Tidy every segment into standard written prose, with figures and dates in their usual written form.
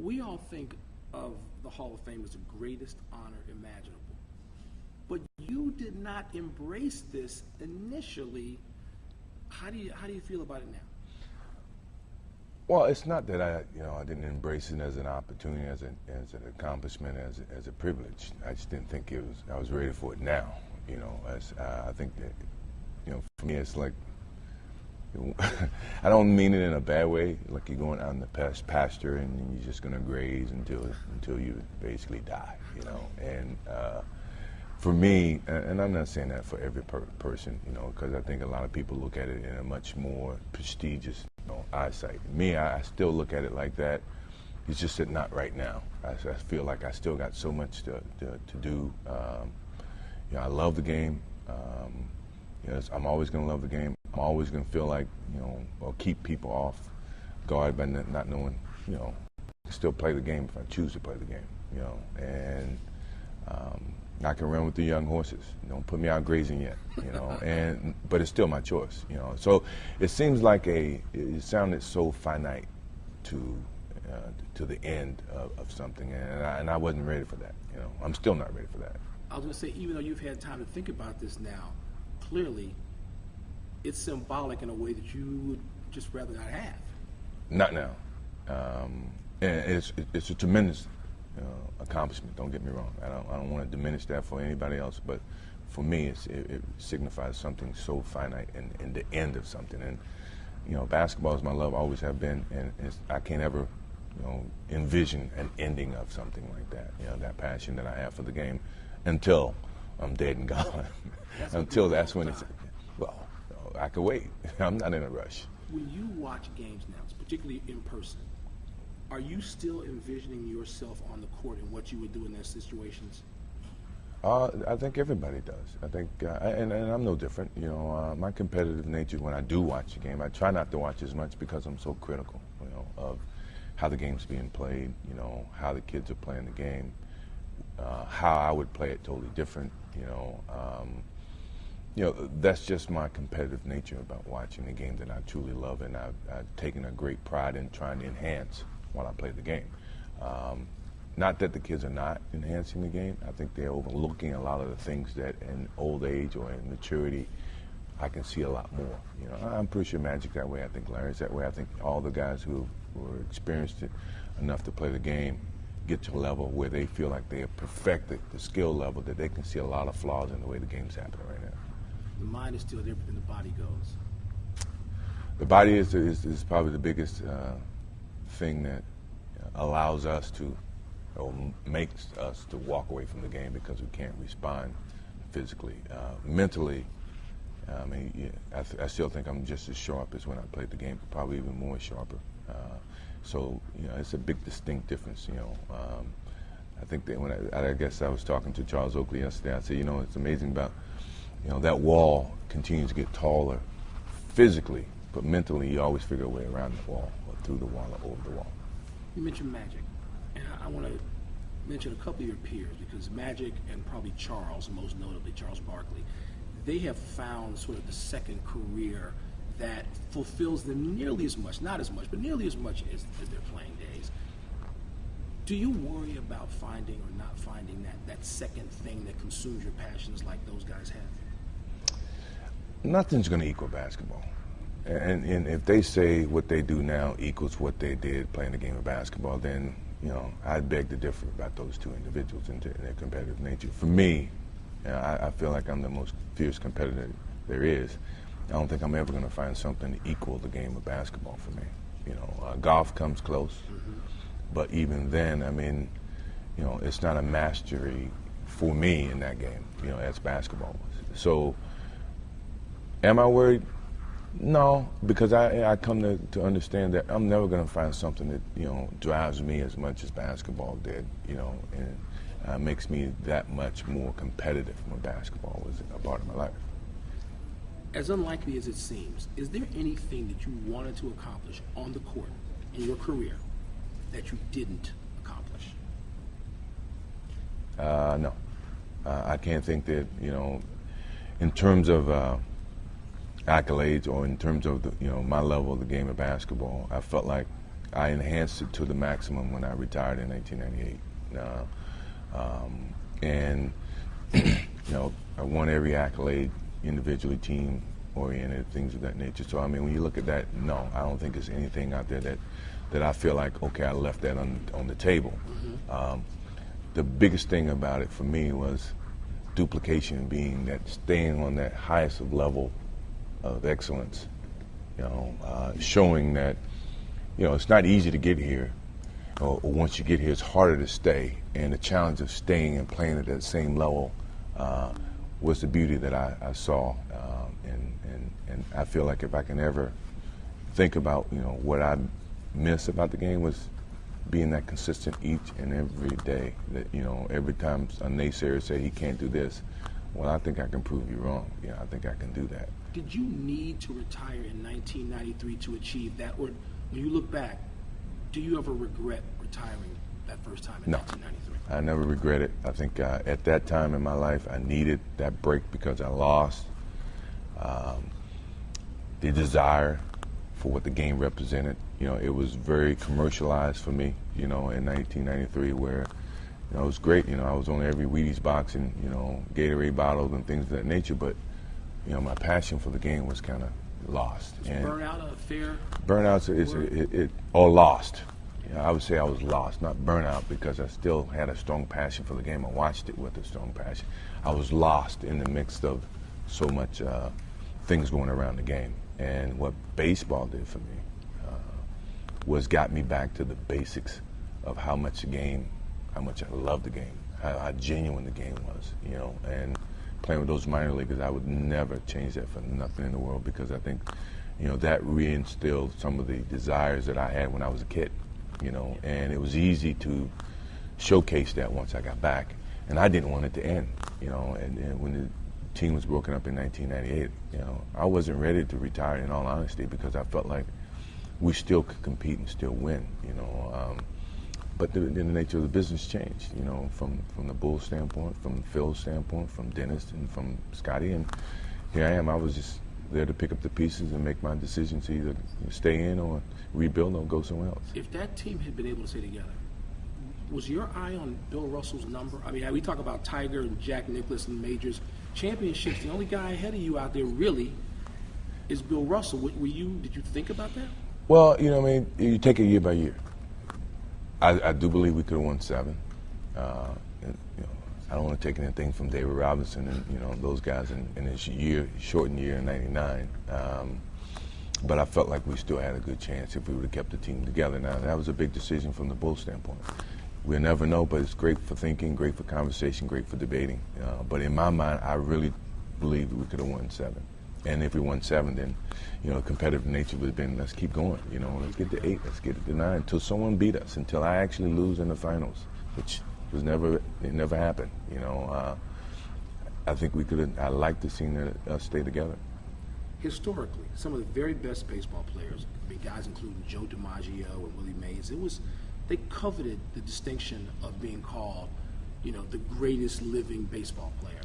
We all think of the Hall of Fame as the greatest honor imaginable. But you did not embrace this initially. How do you feel about it now? Well, it's not that I didn't embrace it as an opportunity, as an accomplishment, as a privilege. I just didn't think I was ready for it now. I think that, for me, it's like, I don't mean it in a bad way, like you're going out in the pasture and you're just going to graze until you basically die, And for me, and I'm not saying that for every person, because I think a lot of people look at it in a much more prestigious eyesight. Me, I still look at it like that. It's just that not right now. I feel like I still got so much to do. I love the game. I'm always going to love the game. I'm always going to feel like, or keep people off guard by not knowing, still play the game if I choose to play the game, and I can run with the young horses. Don't put me out grazing yet, but it's still my choice, So it seems like it sounded so finite to the end of something, and I wasn't ready for that, I'm still not ready for that. I was going to say, even though you've had time to think about this now, clearly it's symbolic in a way that you would just rather not have. Not now. And it's a tremendous accomplishment, don't get me wrong. I don't want to diminish that for anybody else, but for me it signifies something so finite and the end of something. And basketball is my love, always have been, and I can't ever envision an ending of something like that. That passion that I have for the game until I'm dead and gone. Until that's when it's, well, I could wait. I'm not in a rush. When you watch games now, particularly in person, are you still envisioning yourself on the court and what you would do in those situations? I think everybody does. I think, and I'm no different. My competitive nature, when I do watch a game, I try not to watch as much because I'm so critical, of how the game's being played, how the kids are playing the game, how I would play it totally different, that's just my competitive nature about watching the game that I truly love, and I've taken a great pride in trying to enhance while I play the game. Not that the kids are not enhancing the game. I think they're overlooking a lot of the things that in old age or in maturity I can see a lot more. I'm pretty sure Magic's that way. I think Larry's that way. I think all the guys who are experienced enough to play the game get to a level where they feel like they have perfected the skill level that they can see a lot of flaws in the way the game's happening right now. The mind is still there, but then the body goes. The body is probably the biggest thing that allows us to, or makes us to walk away from the game because we can't respond physically. Mentally, I still think I'm just as sharp as when I played the game, probably even more sharper. So it's a big distinct difference. I think that I guess I was talking to Charles Oakley yesterday. I said, it's amazing about that wall continues to get taller physically, but mentally you always figure a way around the wall or through the wall or over the wall. You mentioned Magic, and I want to mention a couple of your peers, because Magic and probably Charles, most notably Charles Barkley, they have found sort of the second career that fulfills them nearly as much, not as much, but nearly as much as their playing days. Do you worry about finding or not finding that second thing that consumes your passions like those guys have? Nothing's going to equal basketball. And if they say what they do now equals what they did playing the game of basketball, then, I'd beg to differ about those two individuals and their competitive nature. For me, I feel like I'm the most fierce competitor there is. I don't think I'm ever going to find something to equal the game of basketball for me. Golf comes close, but even then, it's not a mastery for me in that game, as basketball was. So, am I worried? No, because I come to understand that I'm never going to find something that, drives me as much as basketball did, and makes me that much more competitive when basketball was a part of my life. As unlikely as it seems, is there anything that you wanted to accomplish on the court in your career that you didn't accomplish? No. I can't think that, in terms of accolades or in terms of my level of the game of basketball, I felt like I enhanced it to the maximum when I retired in 1998. And you know, I won every accolade, individually, team-oriented, things of that nature. So I mean, when you look at that, no, I don't think there's anything out there that I feel like, okay, I left that on the table. The biggest thing about it for me was duplication, being that staying on that highest level of excellence. You know, showing that, you know, it's not easy to get here. Or once you get here, it's harder to stay. And the challenge of staying and playing at that same level was the beauty that I saw. And I feel like if I can ever think about, you know, what I miss about the game was being that consistent each and every day. That, you know, every time a naysayer say he can't do this, well, I think I can prove you wrong. Yeah, I think I can do that. Did you need to retire in 1993 to achieve that? Or when you look back, do you ever regret retiring that first time in 1993? I never regret it. I think at that time in my life, I needed that break because I lost the desire for what the game represented. You know, it was very commercialized for me, you know, in 1993, where, you know, it was great. You know, I was on every Wheaties box and, you know, Gatorade bottles and things of that nature, but, you know, my passion for the game was kind of lost. Was burnout a fair? Burnout or lost. You know, I would say I was lost, not burnout, because I still had a strong passion for the game. I watched it with a strong passion. I was lost in the midst of so much things going around the game. And what baseball did for me was got me back to the basics of how much I loved the game, how genuine the game was, you know, and playing with those minor leaguers, I would never change that for nothing in the world, because I think, you know, that reinstilled some of the desires that I had when I was a kid, you know, and it was easy to showcase that once I got back, and I didn't want it to end, you know, and when the team was broken up in 1998, you know, I wasn't ready to retire, in all honesty, because I felt like we still could compete and still win, you know. But the nature of the business changed, you know, from the Bulls standpoint, from Phil's standpoint, from Dennis, and from Scotty, and here I am. I was just there to pick up the pieces and make my decision to either stay in or rebuild or go somewhere else. If that team had been able to stay together, was your eye on Bill Russell's number? I mean, we talk about Tiger and Jack Nicklaus and majors, championships. The only guy ahead of you out there really is Bill Russell. Did you think about that? Well, you know, I mean, you take it year by year. I do believe we could have won 7. And, you know, I don't want to take anything from David Robinson and, you know, those guys in his shortened year in '99. But I felt like we still had a good chance if we would have kept the team together. Now, that was a big decision from the Bulls standpoint. We'll never know, but it's great for thinking, great for conversation, great for debating. But in my mind, I really believed we could have won 7. And if we won 7, then, you know, competitive nature would have been, let's keep going. You know, let's get to 8, let's get to 9, until someone beat us, until I actually lose in the finals, which was never happened. You know, I think we could have. I like to see us stay together. Historically, some of the very best baseball players, I mean, guys including Joe DiMaggio and Willie Mays, they coveted the distinction of being called, you know, the greatest living baseball player.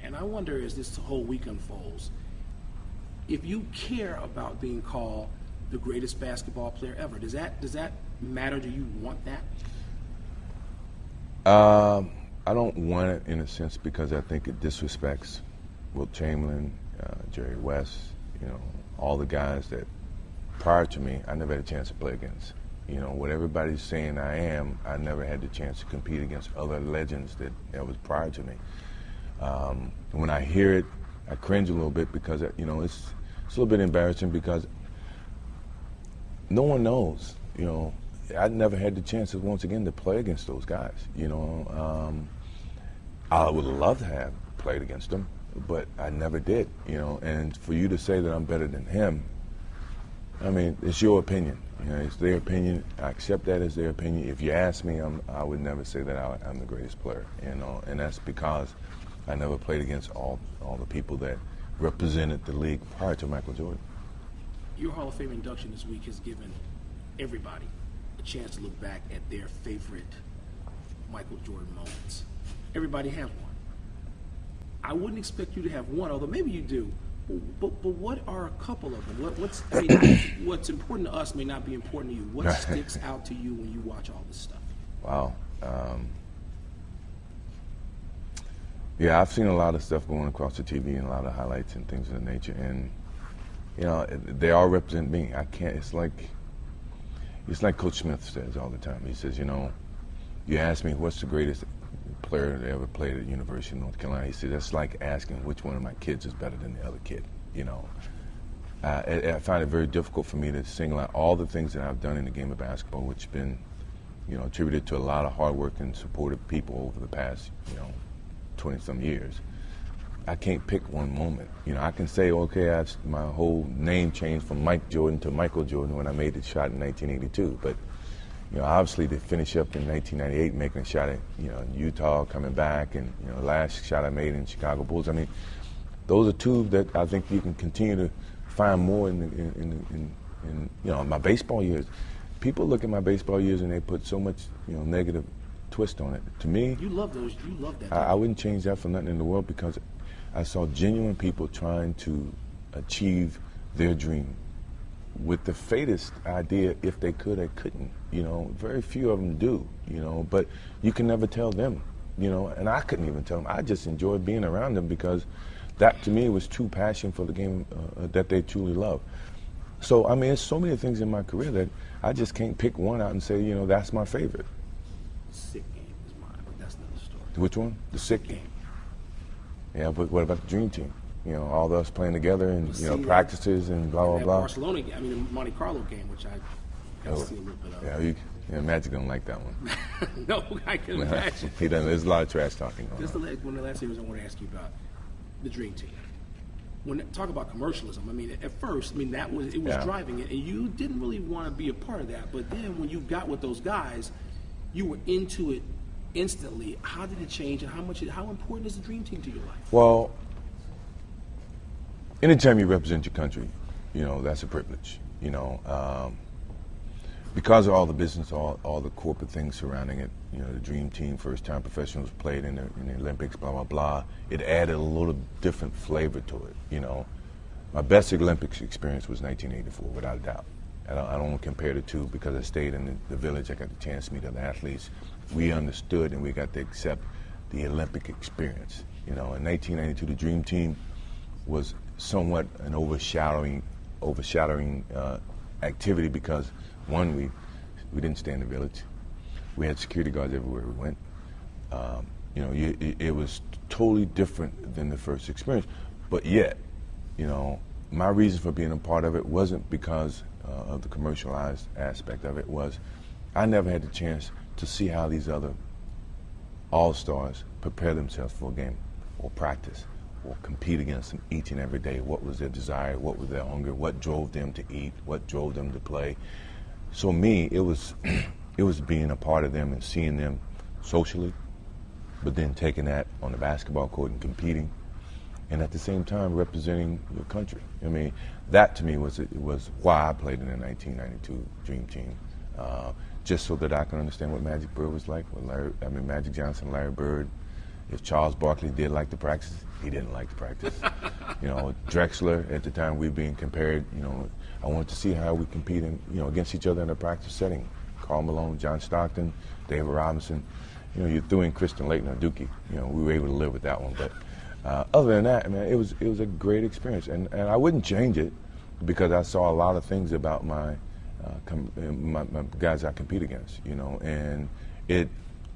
And I wonder, as this whole week unfolds, if you care about being called the greatest basketball player ever, does that matter? Do you want that? I don't want it in a sense, because I think it disrespects Wilt Chamberlain, Jerry West, you know, all the guys that prior to me I never had a chance to play against. You know, what everybody's saying I am, I never had the chance to compete against other legends that was prior to me. When I hear it, I cringe a little bit, because, you know, it's a little bit embarrassing, because no one knows, you know. I never had the chance, once again, to play against those guys, you know. I would love to have played against them, but I never did, you know. And for you to say that I'm better than him, I mean, it's your opinion. You know, it's their opinion. I accept that as their opinion. If you ask me, I would never say that I'm the greatest player, you know. And that's because I never played against all the people that represented the league prior to Michael Jordan. Your Hall of Fame induction this week has given everybody a chance to look back at their favorite Michael Jordan moments. Everybody has one. I wouldn't expect you to have one, although maybe you do, But what are a couple of them? I mean, what's important to us may not be important to you. What sticks out to you when you watch all this stuff? Wow. Yeah, I've seen a lot of stuff going across the TV and a lot of highlights and things of that nature, and you know, they all represent me. I can't. It's like Coach Smith says all the time. He says, you know, you ask me what's the greatest player that ever played at the University of North Carolina. He said that's like asking which one of my kids is better than the other kid. You know, I find it very difficult for me to single out all the things that I've done in the game of basketball, which have been, you know, attributed to a lot of hard work and supportive people over the past, you know, 20-some years. I can't pick one moment. You know, I can say, okay, my whole name changed from Mike Jordan to Michael Jordan when I made the shot in 1982. But, you know, obviously to finish up in 1998, making a shot at, you know, Utah, coming back, and, you know, the last shot I made in Chicago Bulls. I mean, those are two that I think you can continue to find more in you know, my baseball years. People look at my baseball years and they put so much, you know, negative twist on it. To me, you love those. You love that. I wouldn't change that for nothing in the world, because I saw genuine people trying to achieve their dream with the faintest idea if they could or couldn't. You know, very few of them do. You know, but you can never tell them. You know, and I couldn't even tell them. I just enjoyed being around them because that to me was true passion for the game that they truly love. So I mean, there's so many things in my career that I just can't pick one out and say, you know, that's my favorite. Sick game is mine, but that's another story. Which one? The sick game. Yeah, but what about the dream team? You know, all of us playing together and, you know, practices and blah, blah, blah. Barcelona game, I mean, the Monte Carlo game, which I got to see a little bit of. Yeah, Magic don't like that one. No, I can imagine. He doesn't. There's a lot of trash talking going on. One of the last things I want to ask you about the dream team. When talk about commercialism, I mean, at first, I mean, it was driving it, and you didn't really want to be a part of that. But then when you got with those guys, you were into it instantly. How did it change, and how important is the dream team to your life? Well, anytime you represent your country, you know, that's a privilege. You know, because of all the business, all the corporate things surrounding it, you know, the dream team, first time professionals played in the Olympics, blah, blah, blah, it added a little different flavor to it, you know. My best Olympics experience was 1984, without a doubt. I don't want to compare the two, because I stayed in the village. I got the chance to meet other athletes. We understood and we got to accept the Olympic experience. You know, in 1992, the dream team was somewhat an overshadowing activity, because one, we didn't stay in the village. We had security guards everywhere we went. You know, it was totally different than the first experience. But yet, you know, my reason for being a part of it wasn't because of the commercialized aspect of it. Was I never had the chance to see how these other all-stars prepare themselves for a game or practice or compete against them each and every day. What was their desire? What was their hunger? What drove them to eat? What drove them to play? So me, it was being a part of them and seeing them socially, but then taking that on the basketball court and competing, and at the same time representing your country. I mean, that to me was why I played in the 1992 Dream Team, just so that I can understand what Magic Bird was like. Magic Johnson, Larry Bird. If Charles Barkley did like to practice, he didn't like to practice. You know, Drexler, at the time we were being compared, you know, I wanted to see how we compete against each other in a practice setting. Karl Malone, John Stockton, David Robinson. You know, you threw in Kristen Layton or Dookie. You know, we were able to live with that one. But other than that, man, it was a great experience, and I wouldn't change it, because I saw a lot of things about my guys I compete against. You know, and it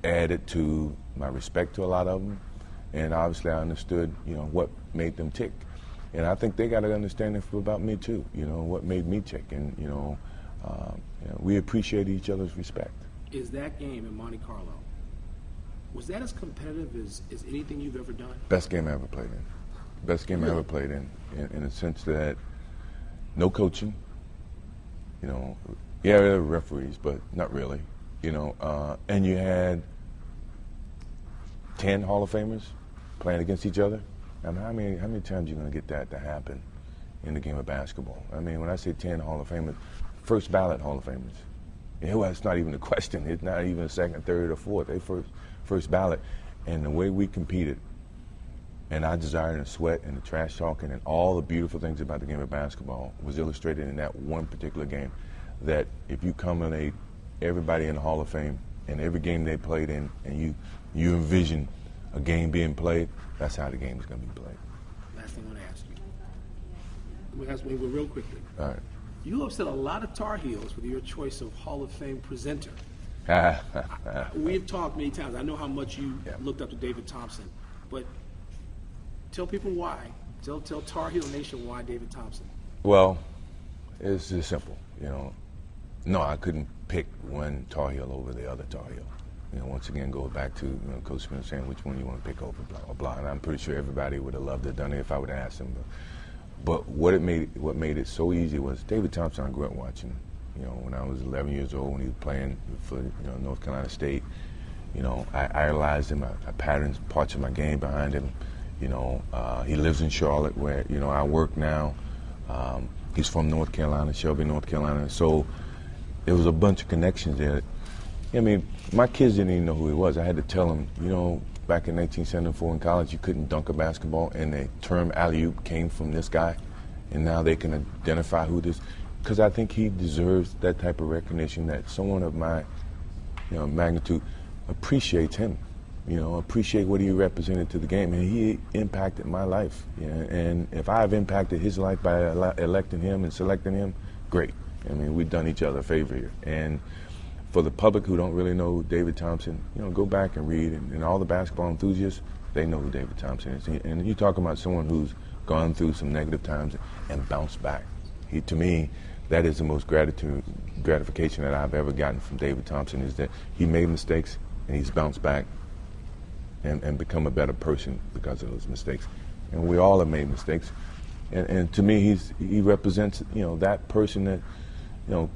added to my respect to a lot of them, and obviously I understood, you know, what made them tick, and I think they got an understanding about me too. You know, what made me tick, and you know, we appreciate each other's respect. Is that game in Monte Carlo, was that as competitive as anything you've ever done? Best game I ever played in. Best game I ever played in the sense that no coaching. You know, yeah, there were referees, but not really. You know, and you had 10 Hall of Famers playing against each other. I mean, how many times are you going to get that to happen in the game of basketball? I mean, when I say 10 Hall of Famers, first ballot Hall of Famers. It's not even a question. It's not even a second, third, or fourth. They first ballot. And the way we competed, And our desire and the sweat and the trash talking and all the beautiful things about the game of basketball was illustrated in that one particular game. That if you culminate everybody in the Hall of Fame and every game they played in, and you envision a game being played, that's how the game is going to be played. Last thing I want to ask you. I'm going to ask you real quickly. All right. You upset a lot of Tar Heels with your choice of Hall of Fame presenter. We've talked many times. I know how much you looked up to David Thompson, but tell people why. Tell Tar Heel Nation why David Thompson. Well, it's just simple. You know, no, I couldn't pick one Tar Heel over the other Tar Heel. You know, once again, go back to Coach Smith saying which one you want to pick over, blah blah blah. And I'm pretty sure everybody would have loved to have done it if I would have asked them. But what made it so easy was David Thompson. I grew up watching. You know, when I was 11 years old, when he was playing for North Carolina State. You know, I idolized him. I patterned parts of my game behind him. You know, he lives in Charlotte, where I work now. He's from North Carolina, Shelby, North Carolina. So there was a bunch of connections there. I mean, my kids didn't even know who he was. I had to tell them, back in 1974 in college, you couldn't dunk a basketball, and the term alley-oop came from this guy, and now they can identify who this. Because I think he deserves that type of recognition, that someone of my, magnitude appreciates him. Appreciate what he represented to the game, and he impacted my life. And if I've impacted his life by electing him and selecting him, great. I mean, we've done each other a favor here. And for the public who don't really know David Thompson, go back and read. And all the basketball enthusiasts, they know who David Thompson is. And you're talking about someone who's gone through some negative times and bounced back. To me, that is the most gratification that I've ever gotten from David Thompson, is that he made mistakes and he's bounced back and become a better person because of those mistakes. And we all have made mistakes. And to me, he represents, that person that,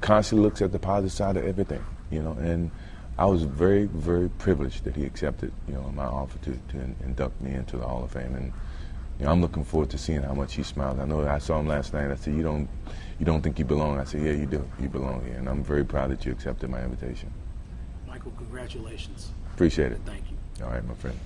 constantly looks at the positive side of everything, And I was very, very privileged that he accepted, my offer to induct me into the Hall of Fame. And I'm looking forward to seeing how much he smiles. I know I saw him last night. I said, "You don't think you belong?" I said, "Yeah, you do. You belong here." And I'm very proud that you accepted my invitation. Michael, congratulations. Appreciate it. Thank you. All right, my friend.